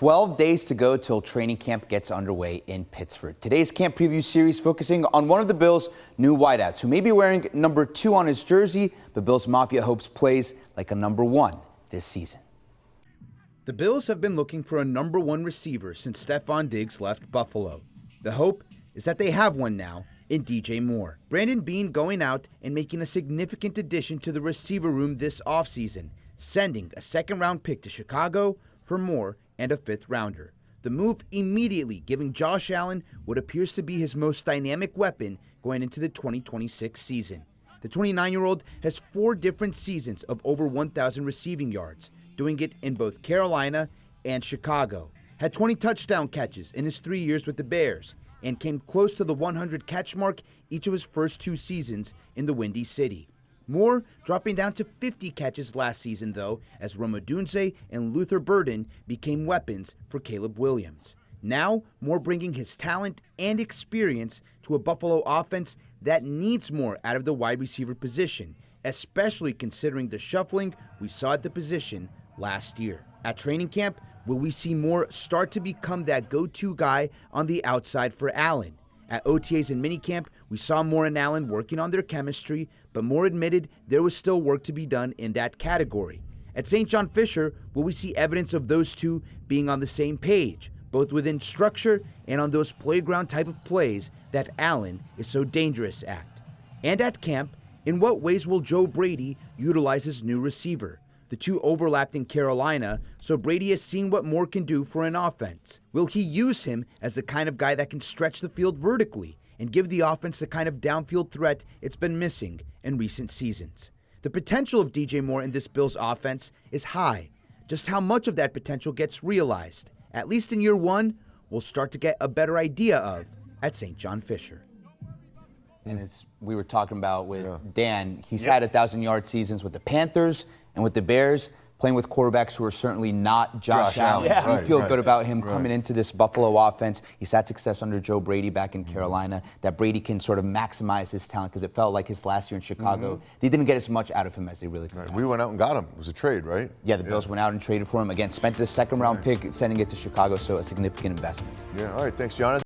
12 days to go till training camp gets underway in Pittsford. Today's camp preview series focusing on one of the Bills' new wideouts, who may be wearing number 2 on his jersey, but Bills Mafia hopes plays like a number 1 this season. The Bills have been looking for a number 1 receiver since Stefon Diggs left Buffalo. The hope is that they have one now in DJ Moore. Brandon Beane going out and making a significant addition to the receiver room this offseason, sending a second-round pick to Chicago for Moore and a 5th rounder. The move immediately giving Josh Allen what appears to be his most dynamic weapon going into the 2026 season. The 29-year-old has 4 different seasons of over 1,000 receiving yards, doing it in both Carolina and Chicago. Had 20 touchdown catches in his 3 years with the Bears, and came close to the 100 catch mark each of his first 2 seasons in the Windy City. Moore dropping down to 50 catches last season, though, as Rome Odunze and Luther Burden became weapons for Caleb Williams. Now, Moore bringing his talent and experience to a Buffalo offense that needs more out of the wide receiver position, especially considering the shuffling we saw at the position last year. At training camp, will we see Moore start to become that go-to guy on the outside for Allen? At OTAs and minicamp, we saw Moore and Allen working on their chemistry, but Moore admitted there was still work to be done in that category. At St. John Fisher, will we see evidence of those two being on the same page, both within structure and on those playground type of plays that Allen is so dangerous at? And at camp, in what ways will Joe Brady utilize his new receiver? The two overlapped in Carolina, so Brady has seen what Moore can do for an offense. Will he use him as the kind of guy that can stretch the field vertically and give the offense the kind of downfield threat it's been missing in recent seasons? The potential of DJ Moore in this Bills offense is high. Just how much of that potential gets realized, at least in year 1, we'll start to get a better idea of at St. John Fisher. And as we were talking about with Dan, he's had 1,000-yard seasons with the Panthers and with the Bears, playing with quarterbacks who are certainly not Josh Allen. Yeah. So you feel good about him coming into this Buffalo offense. He's had success under Joe Brady back in Carolina, that Brady can sort of maximize his talent, because it felt like his last year in Chicago, they didn't get as much out of him as they really could. We went out and got him. It was a trade, right? Yeah, the Bills went out and traded for him. Again, spent the second-round pick sending it to Chicago, so a significant investment. Yeah, all right. Thanks, Jonathan.